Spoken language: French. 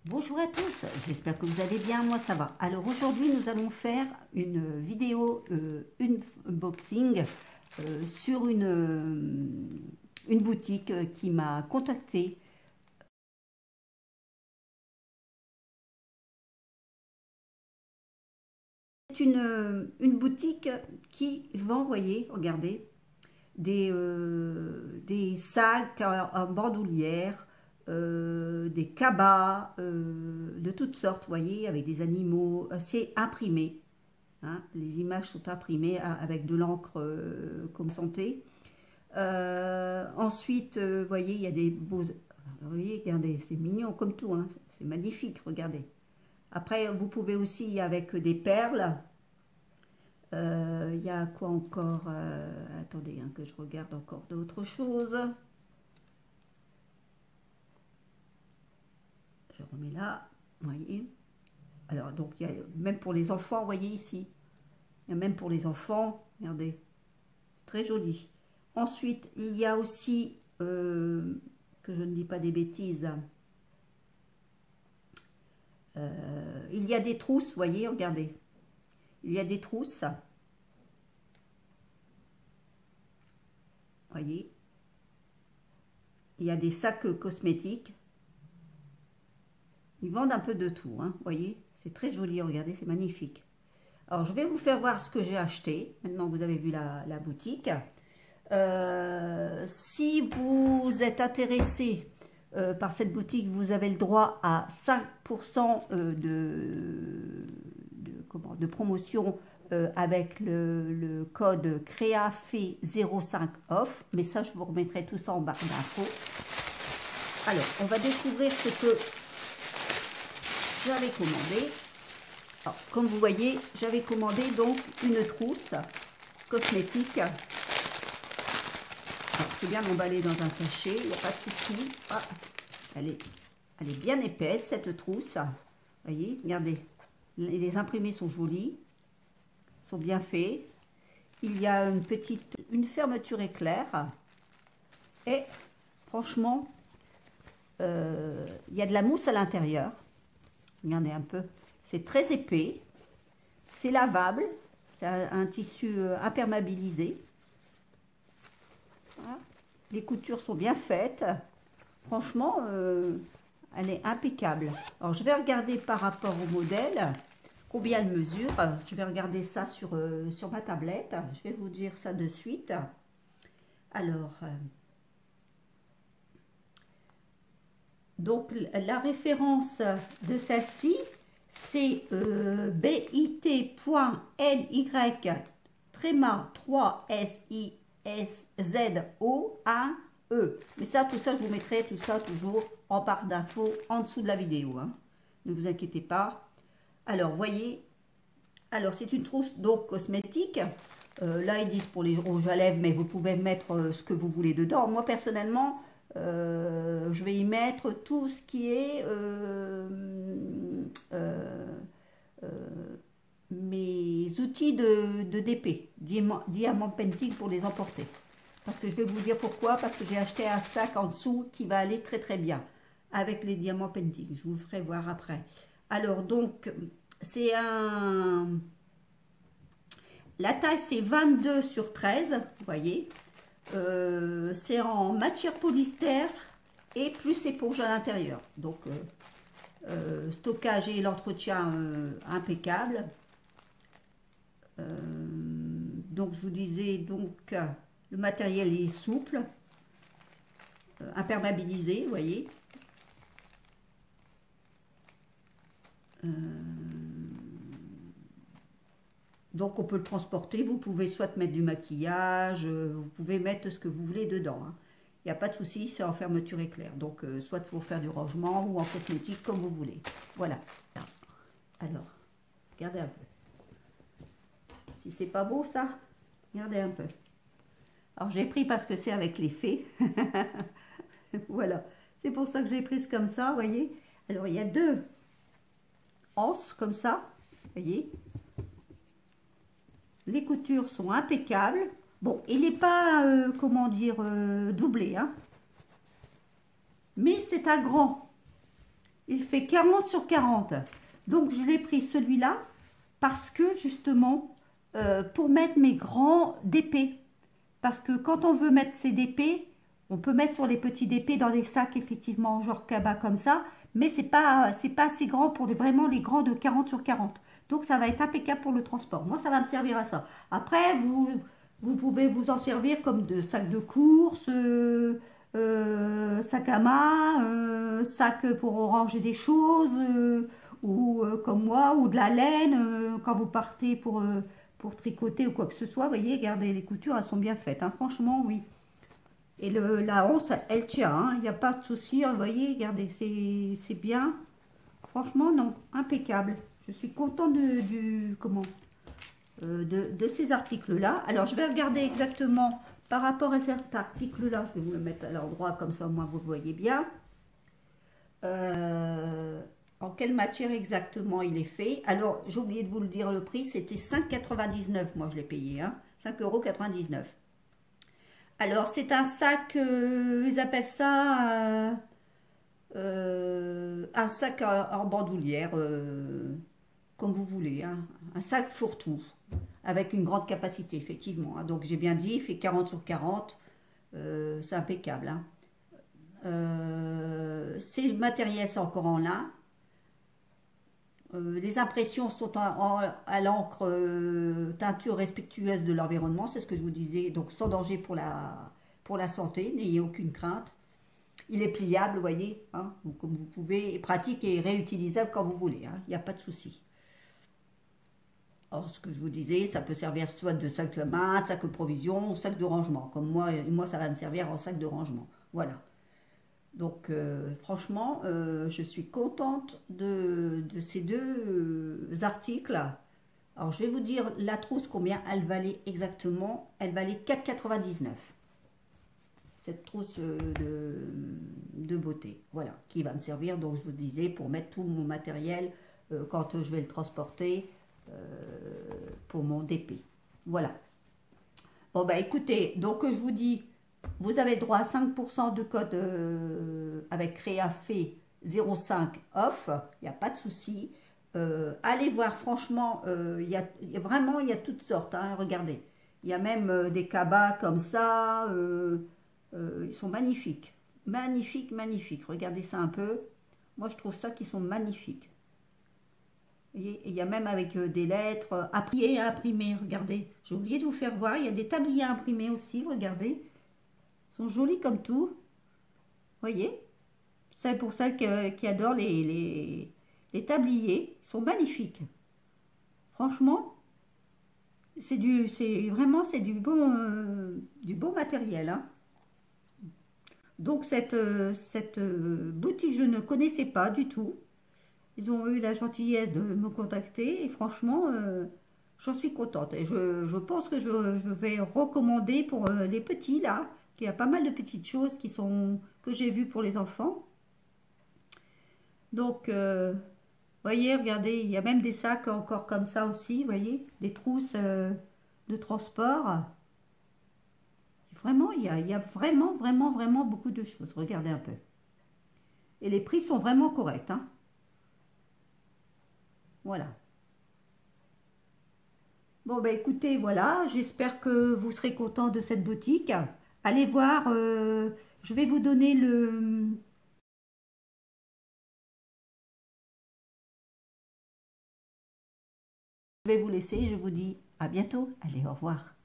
Bonjour à tous, j'espère que vous allez bien, moi ça va. Alors aujourd'hui nous allons faire une vidéo unboxing sur une boutique qui m'a contacté. C'est une boutique qui va envoyer, regardez, des sacs en bandoulière, des cabas de toutes sortes, vous voyez, avec des animaux. C'est imprimé, hein, les images sont imprimées avec de l'encre comme santé. Ensuite, vous voyez, il y a des beaux. Vous voyez, regardez, c'est mignon comme tout, hein, c'est magnifique, regardez. Après, vous pouvez aussi avec des perles. Il y a quoi encore? Attendez, hein, que je regarde encore d'autres choses. Je remets là, vous voyez. Alors, donc, il y a même pour les enfants, vous voyez ici. Il y a même pour les enfants, regardez, très joli. Ensuite, il y a aussi, que je ne dis pas des bêtises, il y a des trousses, vous voyez, regardez. Il y a des trousses, vous voyez. Il y a des sacs cosmétiques. Ils vendent un peu de tout, hein, vous voyez. C'est très joli, regardez, c'est magnifique. Alors, je vais vous faire voir ce que j'ai acheté. Maintenant, vous avez vu la boutique. Si vous êtes intéressé par cette boutique, vous avez le droit à 5% de promotion avec le code CREAFE05 OFF. Mais ça, je vous remettrai tout ça en barre d'infos. Alors, on va découvrir ce que j'avais commandé. Alors, comme vous voyez, j'avais commandé donc une trousse cosmétique. C'est bien emballé dans un sachet, il n'y a pas de souci. Ah, elle est bien épaisse cette trousse. Vous voyez, regardez, les imprimés sont jolis, sont bien faits. Il y a une fermeture éclair. Et franchement, il y a de la mousse à l'intérieur. Regardez un peu, c'est très épais, c'est lavable, c'est un tissu imperméabilisé. Voilà. Les coutures sont bien faites. Franchement, elle est impeccable. Alors, je vais regarder par rapport au modèle, combien elle mesure. Je vais regarder ça sur ma tablette. Je vais vous dire ça de suite. Alors, donc, la référence de celle-ci, c'est bit.ly-3SISZO1E. Mais ça, tout ça, je vous mettrai tout ça toujours en barre d'infos en dessous de la vidéo, hein. Ne vous inquiétez pas. Alors, voyez, alors c'est une trousse donc cosmétique. Là, ils disent pour les rouges à lèvres, mais vous pouvez mettre ce que vous voulez dedans. Moi, personnellement, je vais y mettre tout ce qui est mes outils de DP, Diamant Painting pour les emporter. Parce que je vais vous dire pourquoi, parce que j'ai acheté un sac en dessous qui va aller très très bien avec les Diamant Painting. Je vous le ferai voir après. Alors donc, c'est un... La taille c'est 22 sur 13, vous voyez. C'est en matière polystère et plus éponge à l'intérieur. Donc, stockage et l'entretien impeccable. Donc, je vous disais, donc, le matériel est souple, imperméabilisé, vous voyez. Donc, on peut le transporter. Vous pouvez soit mettre du maquillage, vous pouvez mettre ce que vous voulez dedans, hein. Il n'y a pas de souci, c'est en fermeture éclair. Donc, soit pour faire du rangement ou en cosmétique, comme vous voulez. Voilà. Alors, regardez un peu. Si c'est pas beau, ça, regardez un peu. Alors, j'ai pris parce que c'est avec les fées. Voilà. C'est pour ça que j'ai prise comme ça, vous voyez. Alors, il y a deux anses comme ça, vous voyez. Les coutures sont impeccables. Bon, il n'est pas, comment dire, doublé, hein. Mais c'est un grand. il fait 40 sur 40. Donc, je l'ai pris celui-là parce que, justement, pour mettre mes grands DP. Parce que quand on veut mettre ces DP, on peut mettre sur les petits DP dans des sacs, effectivement, genre cabas comme ça. Mais c'est pas assez grand pour vraiment les grands de 40 sur 40. Donc, ça va être impeccable pour le transport. Moi, ça va me servir à ça. Après, vous pouvez vous en servir comme de sacs de course, sac à main, sac pour ranger des choses, ou comme moi, ou de la laine, quand vous partez pour tricoter ou quoi que ce soit. Vous voyez, regardez, les coutures, elles sont bien faites, hein, franchement, oui. Et la honce, elle tient, hein, il n'y a pas de souci, hein, vous voyez, regardez, c'est bien. Franchement, non, impeccable. Je suis contente de ces articles-là. Alors, je vais regarder exactement par rapport à cet article-là. Je vais vous le mettre à l'endroit, comme ça, au moins, vous le voyez bien. En quelle matière exactement il est fait. Alors, j'ai oublié de vous le dire, le prix, c'était 5,99. Moi, je l'ai payé, hein, 5,99 €. Alors, c'est un sac, ils appellent ça un sac en bandoulière, comme vous voulez, hein, un sac fourre-tout, avec une grande capacité, effectivement, hein. Donc, j'ai bien dit, il fait 40 sur 40, c'est impeccable, hein. C'est le matériel, c'est encore en lin. Les impressions sont à l'encre teinture respectueuse de l'environnement, c'est ce que je vous disais, donc sans danger pour la santé, n'ayez aucune crainte. Il est pliable, vous voyez, hein, comme vous pouvez, pratique et réutilisable quand vous voulez, hein, il n'y a pas de souci. Alors, ce que je vous disais, ça peut servir soit de sac de main, de sac de provision, ou sac de rangement. Comme moi, ça va me servir en sac de rangement. Voilà. Donc, franchement, je suis contente de ces deux articles. Alors, je vais vous dire la trousse, combien elle valait exactement. Elle valait 4,99. Cette trousse de beauté. Voilà, qui va me servir, donc je vous disais, pour mettre tout mon matériel quand je vais le transporter pour mon DP. Voilà. Bon, bah écoutez, donc je vous dis, vous avez droit à 5% de code avec Créafé 05 off, il n'y a pas de souci. Allez voir, franchement, vraiment, il y a toutes sortes, hein, regardez. Il y a même des cabas comme ça, ils sont magnifiques. Magnifiques, magnifiques. Regardez ça un peu. Moi, je trouve ça qu'ils sont magnifiques. Et il y a même avec des lettres imprimées, regardez. J'ai oublié de vous faire voir, il y a des tabliers imprimés aussi, regardez. Ils sont jolis comme tout. Voyez? C'est pour ça qui adore les tabliers. Ils sont magnifiques. Franchement, c'est du bon matériel, hein. Donc cette boutique, je ne connaissais pas du tout. Ils ont eu la gentillesse de me contacter et franchement, j'en suis contente. Et je pense que je vais recommander pour les petits là, qu'il y a pas mal de petites choses que j'ai vues pour les enfants. Donc, voyez, regardez, il y a même des sacs encore comme ça aussi, voyez, des trousses de transport. Vraiment, il y a vraiment, vraiment, vraiment beaucoup de choses. Regardez un peu. Et les prix sont vraiment corrects, hein. Voilà. Bon, bah écoutez, voilà, j'espère que vous serez content de cette boutique. Allez voir, je vais vous donner Je vais vous laisser, je vous dis à bientôt. Allez, au revoir.